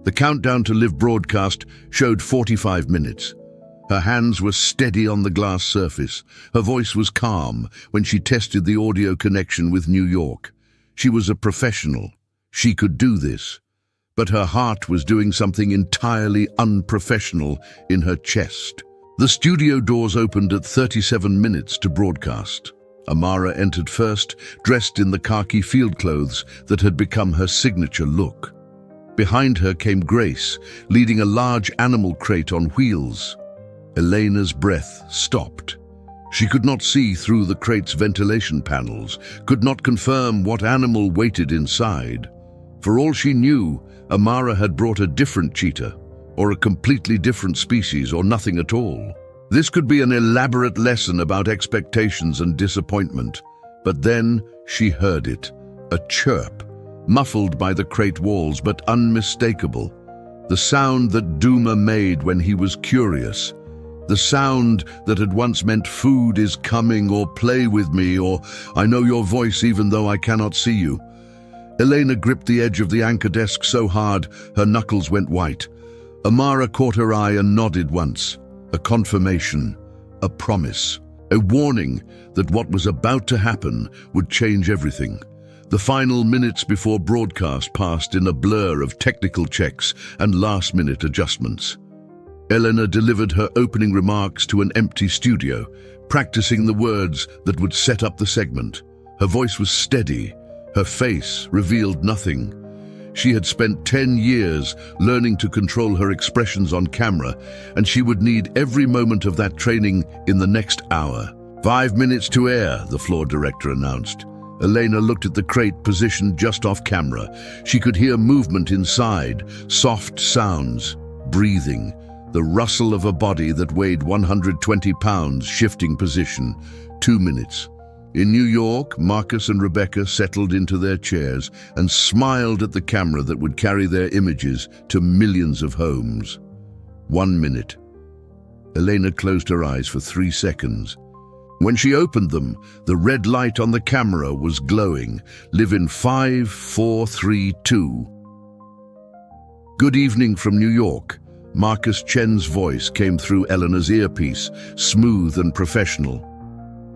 A: The countdown to live broadcast showed 45 minutes. Her hands were steady on the glass surface. Her voice was calm when she tested the audio connection with New York. She was a professional. She could do this. But her heart was doing something entirely unprofessional in her chest. The studio doors opened at 37 minutes to broadcast. Amara entered first, dressed in the khaki field clothes that had become her signature look. Behind her came Grace, leading a large animal crate on wheels. Elena's breath stopped. She could not see through the crate's ventilation panels, could not confirm what animal waited inside. For all she knew, Amara had brought a different cheetah, or a completely different species, or nothing at all. This could be an elaborate lesson about expectations and disappointment. But then she heard it, a chirp, muffled by the crate walls but unmistakable. The sound that Duma made when he was curious. The sound that had once meant food is coming, or play with me, or I know your voice even though I cannot see you. Elena gripped the edge of the anchor desk so hard her knuckles went white. Amara caught her eye and nodded once. A confirmation, a promise, a warning that what was about to happen would change everything. The final minutes before broadcast passed in a blur of technical checks and last-minute adjustments. Elena delivered her opening remarks to an empty studio, practicing the words that would set up the segment. Her voice was steady. Her face revealed nothing. She had spent 10 years learning to control her expressions on camera, and she would need every moment of that training in the next hour. 5 minutes to air, the floor director announced. Elena looked at the crate positioned just off camera. She could hear movement inside, soft sounds, breathing, the rustle of a body that weighed 120 pounds shifting position. 2 minutes. In New York, Marcus and Rebecca settled into their chairs and smiled at the camera that would carry their images to millions of homes. 1 minute. Elena closed her eyes for 3 seconds. When she opened them, the red light on the camera was glowing. Live in 5, 4, 3, 2. Good evening from New York. Marcus Chen's voice came through Elena's earpiece, smooth and professional.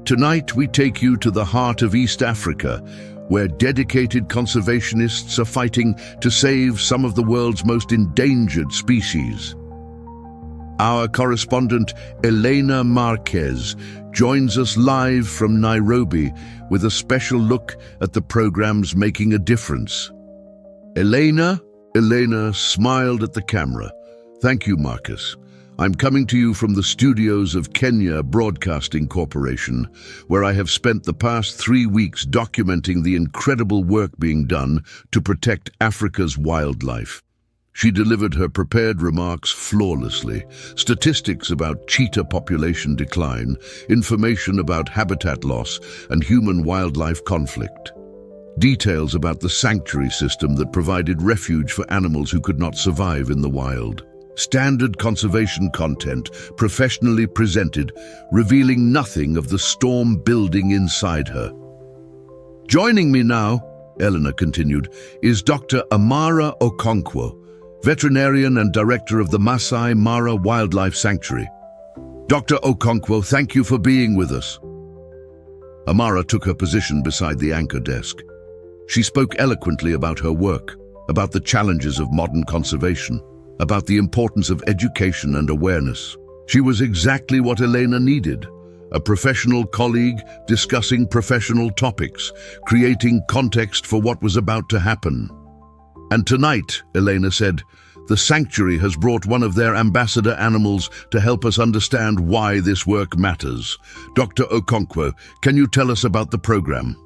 A: Tonight we take you to the heart of East Africa, where dedicated conservationists are fighting to save some of the world's most endangered species. Our correspondent, Elena Marquez, joins us live from Nairobi with a special look at the programs making a difference. Elena smiled at the camera. Thank you, Marcus. I'm coming to you from the studios of Kenya Broadcasting Corporation, where I have spent the past 3 weeks documenting the incredible work being done to protect Africa's wildlife. She delivered her prepared remarks flawlessly. Statistics about cheetah population decline, information about habitat loss and human-wildlife conflict. Details about the sanctuary system that provided refuge for animals who could not survive in the wild. Standard conservation content, professionally presented, revealing nothing of the storm building inside her. Joining me now, Elena continued, is Dr. Amara Okonkwo, veterinarian and director of the Masai Mara Wildlife Sanctuary. Dr. Okonkwo, thank you for being with us. Amara took her position beside the anchor desk. She spoke eloquently about her work, about the challenges of modern conservation, about the importance of education and awareness. She was exactly what Elena needed, a professional colleague discussing professional topics, creating context for what was about to happen. And tonight, Elena said, the sanctuary has brought one of their ambassador animals to help us understand why this work matters. Dr. Okonkwo, can you tell us about the program?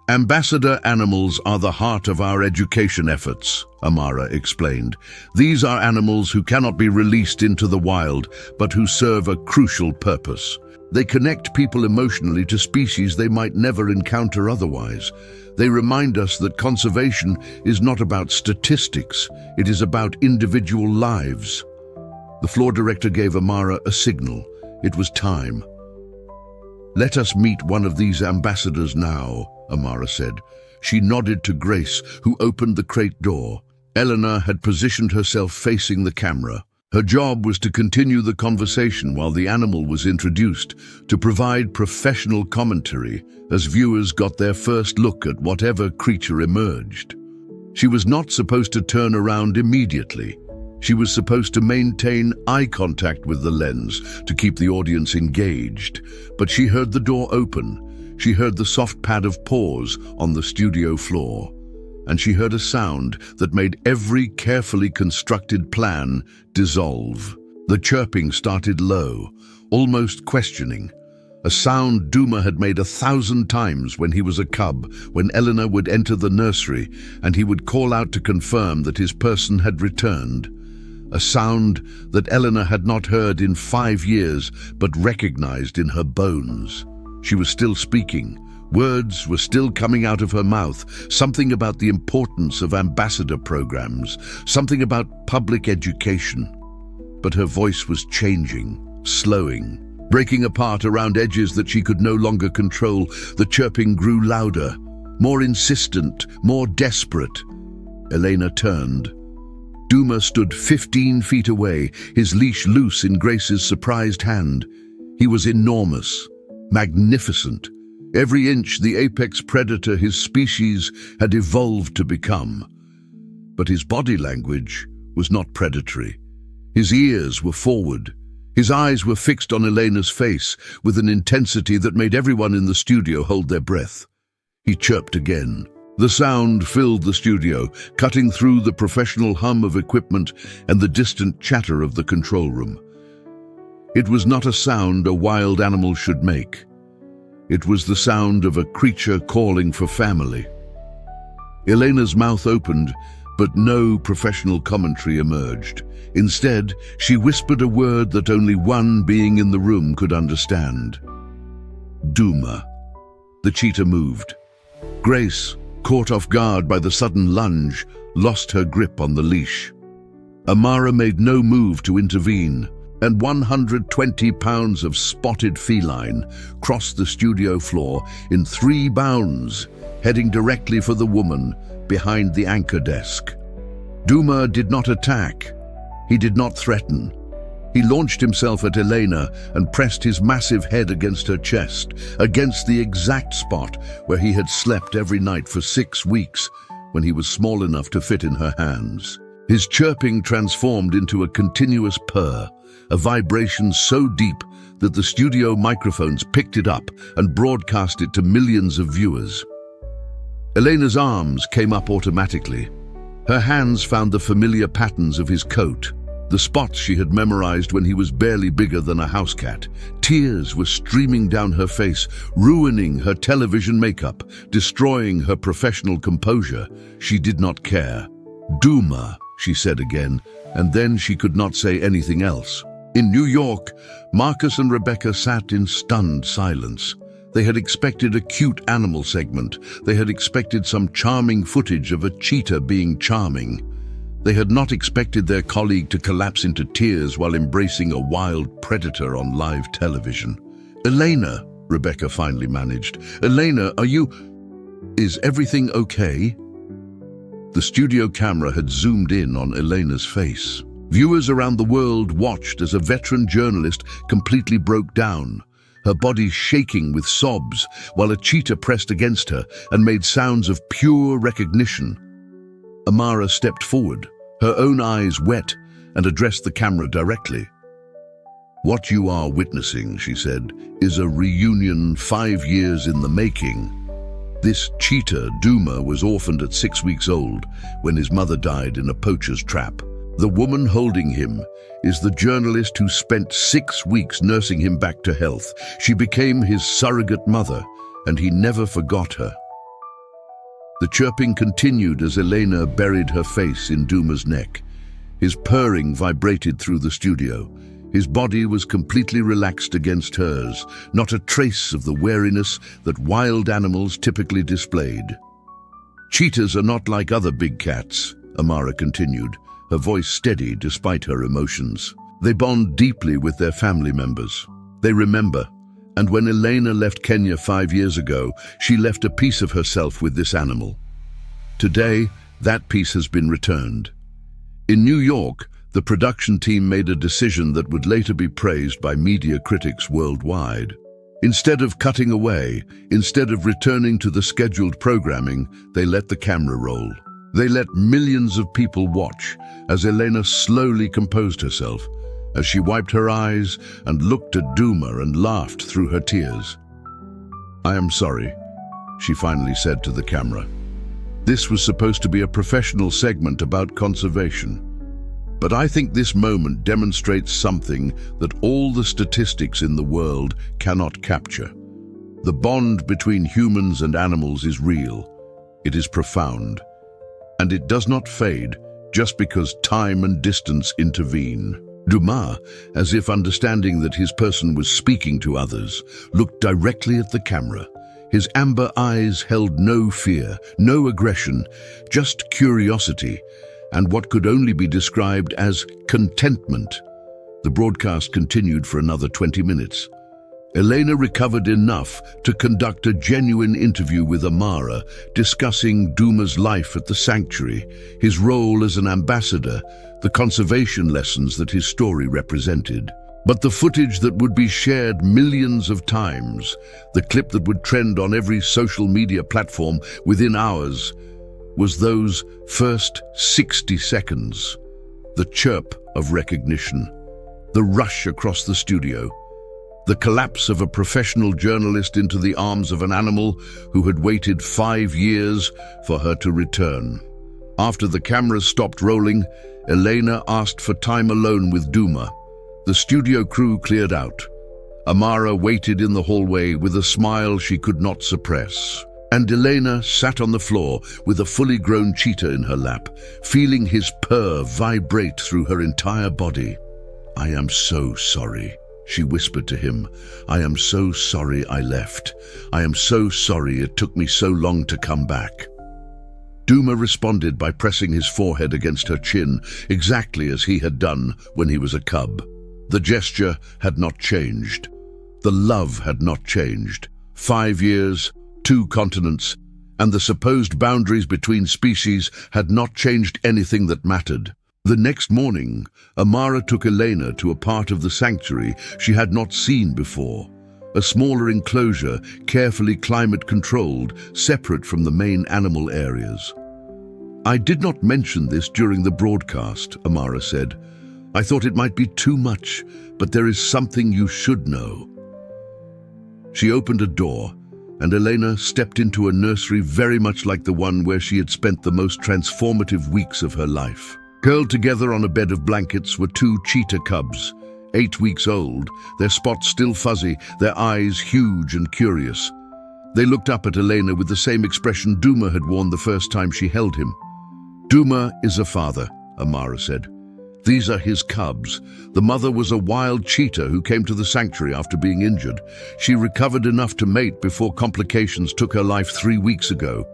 A: Ambassador animals are the heart of our education efforts, Amara explained. These are animals who cannot be released into the wild, but who serve a crucial purpose. They connect people emotionally to species they might never encounter otherwise. They remind us that conservation is not about statistics, it is about individual lives. The floor director gave Amara a signal. It was time. Let us meet one of these ambassadors now, Amara said. She nodded to Grace, who opened the crate door. Elena had positioned herself facing the camera. Her job was to continue the conversation while the animal was introduced, to provide professional commentary as viewers got their first look at whatever creature emerged. She was not supposed to turn around immediately. She was supposed to maintain eye contact with the lens to keep the audience engaged. But she heard the door open. She heard the soft pad of paws on the studio floor. And she heard a sound that made every carefully constructed plan dissolve. The chirping started low, almost questioning. A sound Duma had made 1,000 times when he was a cub, when Elena would enter the nursery and he would call out to confirm that his person had returned. A sound that Elena had not heard in 5 years, but recognized in her bones. She was still speaking. Words were still coming out of her mouth, something about the importance of ambassador programs, something about public education. But her voice was changing, slowing, breaking apart around edges that she could no longer control. The chirping grew louder, more insistent, more desperate. Elena turned. Duma stood 15 feet away, his leash loose in Grace's surprised hand. He was enormous, magnificent. Every inch the apex predator his species had evolved to become. But his body language was not predatory. His ears were forward. His eyes were fixed on Elena's face with an intensity that made everyone in the studio hold their breath. He chirped again. The sound filled the studio, cutting through the professional hum of equipment and the distant chatter of the control room. It was not a sound a wild animal should make. It was the sound of a creature calling for family. Elena's mouth opened, but no professional commentary emerged. Instead, she whispered a word that only one being in the room could understand. Duma. The cheetah moved. Grace, caught off guard by the sudden lunge, lost her grip on the leash. Amara made no move to intervene, and 120 pounds of spotted feline crossed the studio floor in 3 bounds, heading directly for the woman behind the anchor desk. Duma did not attack. He did not threaten. He launched himself at Elena and pressed his massive head against her chest, against the exact spot where he had slept every night for 6 weeks, when he was small enough to fit in her hands. His chirping transformed into a continuous purr, a vibration so deep that the studio microphones picked it up and broadcast it to millions of viewers. Elena's arms came up automatically. Her hands found the familiar patterns of his coat, the spots she had memorized when he was barely bigger than a house cat. Tears were streaming down her face, ruining her television makeup, destroying her professional composure. She did not care. "Duma," she said again, and then she could not say anything else. In New York, Marcus and Rebecca sat in stunned silence. They had expected a cute animal segment. They had expected some charming footage of a cheetah being charming. They had not expected their colleague to collapse into tears while embracing a wild predator on live television. "Elena," Rebecca finally managed. "Elena, is everything okay?" The studio camera had zoomed in on Elena's face. Viewers around the world watched as a veteran journalist completely broke down, her body shaking with sobs, while a cheetah pressed against her and made sounds of pure recognition. Amara stepped forward, her own eyes wet, and addressed the camera directly. "What you are witnessing," she said, "is a reunion 5 years in the making. This cheetah, Duma, was orphaned at 6 weeks old when his mother died in a poacher's trap. The woman holding him is the journalist who spent 6 weeks nursing him back to health. She became his surrogate mother, and he never forgot her." The chirping continued as Elena buried her face in Duma's neck. His purring vibrated through the studio. His body was completely relaxed against hers, not a trace of the wariness that wild animals typically displayed. "Cheetahs are not like other big cats," Amara continued, her voice steady despite her emotions. "They bond deeply with their family members. They remember. And when Elena left Kenya 5 years ago, she left a piece of herself with this animal. Today, that piece has been returned." In New York, the production team made a decision that would later be praised by media critics worldwide. Instead of cutting away, instead of returning to the scheduled programming, they let the camera roll. They let millions of people watch as Elena slowly composed herself, as she wiped her eyes and looked at Duma and laughed through her tears. "I am sorry," she finally said to the camera. "This was supposed to be a professional segment about conservation. But I think this moment demonstrates something that all the statistics in the world cannot capture. The bond between humans and animals is real. It is profound. And it does not fade just because time and distance intervene." Duma, as if understanding that his person was speaking to others, looked directly at the camera. His amber eyes held no fear, no aggression, just curiosity, and what could only be described as contentment. The broadcast continued for another 20 minutes. Elena recovered enough to conduct a genuine interview with Amara, discussing Duma's life at the sanctuary, his role as an ambassador, the conservation lessons that his story represented. But the footage that would be shared millions of times, the clip that would trend on every social media platform within hours, was those first 60 seconds. The chirp of recognition, the rush across the studio, the collapse of a professional journalist into the arms of an animal who had waited 5 years for her to return. After the cameras stopped rolling, Elena asked for time alone with Duma. The studio crew cleared out. Amara waited in the hallway with a smile she could not suppress. And Elena sat on the floor with a fully grown cheetah in her lap, feeling his purr vibrate through her entire body. "I am so sorry," she whispered to him. "I am so sorry I left. I am so sorry it took me so long to come back." Duma responded by pressing his forehead against her chin, exactly as he had done when he was a cub. The gesture had not changed. The love had not changed. 5 years, 2 continents, and the supposed boundaries between species had not changed anything that mattered. The next morning, Amara took Elena to a part of the sanctuary she had not seen before. A smaller enclosure, carefully climate-controlled, separate from the main animal areas. "I did not mention this during the broadcast," Amara said. "I thought it might be too much, but there is something you should know." She opened a door, and Elena stepped into a nursery very much like the one where she had spent the most transformative weeks of her life. Curled together on a bed of blankets were two cheetah cubs, 8 weeks old, their spots still fuzzy, their eyes huge and curious. They looked up at Elena with the same expression Duma had worn the first time she held him. "Duma is a father," Amara said. "These are his cubs. The mother was a wild cheetah who came to the sanctuary after being injured. She recovered enough to mate before complications took her life 3 weeks ago."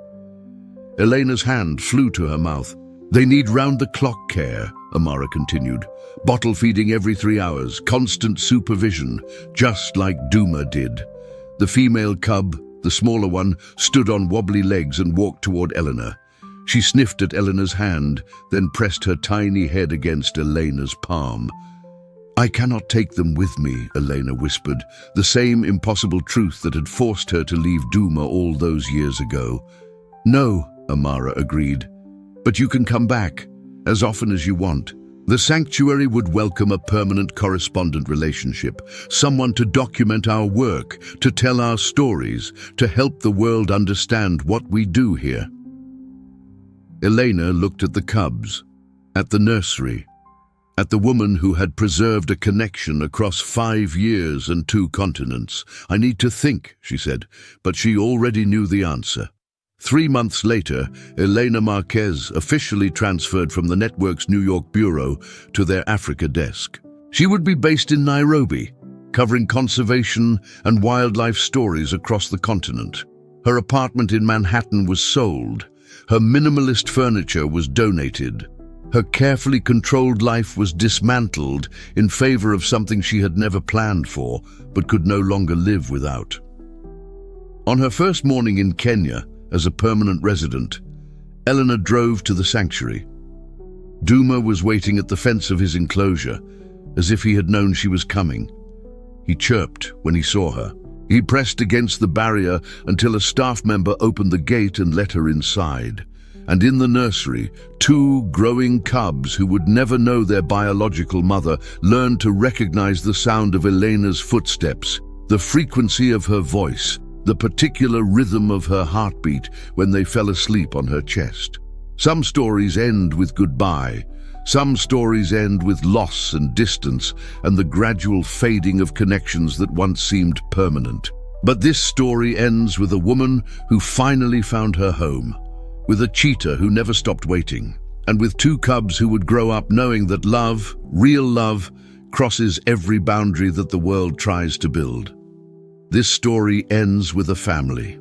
A: Elena's hand flew to her mouth. "They need round-the-clock care," Amara continued. "Bottle feeding every 3 hours, constant supervision, just like Duma did." The female cub, the smaller one, stood on wobbly legs and walked toward Elena. She sniffed at Elena's hand, then pressed her tiny head against Elena's palm. "I cannot take them with me," Elena whispered, the same impossible truth that had forced her to leave Duma all those years ago. "No," Amara agreed. "But you can come back, as often as you want." The sanctuary would welcome a permanent correspondent relationship, someone to document our work, to tell our stories, to help the world understand what we do here. Elena looked at the cubs, at the nursery, at the woman who had preserved a connection across 5 years and 2 continents. "I need to think," she said, but she already knew the answer. 3 months later, Elena Marquez officially transferred from the network's New York bureau to their Africa desk. She would be based in Nairobi, covering conservation and wildlife stories across the continent. Her apartment in Manhattan was sold. Her minimalist furniture was donated. Her carefully controlled life was dismantled in favor of something she had never planned for, but could no longer live without. On her first morning in Kenya, as a permanent resident, Elena drove to the sanctuary. Duma was waiting at the fence of his enclosure, as if he had known she was coming. He chirped when he saw her. He pressed against the barrier until a staff member opened the gate and let her inside. And in the nursery, 2 growing cubs who would never know their biological mother learned to recognize the sound of Elena's footsteps, the frequency of her voice, the particular rhythm of her heartbeat when they fell asleep on her chest. Some stories end with goodbye. Some stories end with loss and distance and the gradual fading of connections that once seemed permanent. But this story ends with a woman who finally found her home, with a cheetah who never stopped waiting, and with 2 cubs who would grow up knowing that love, real love, crosses every boundary that the world tries to build. This story ends with a family.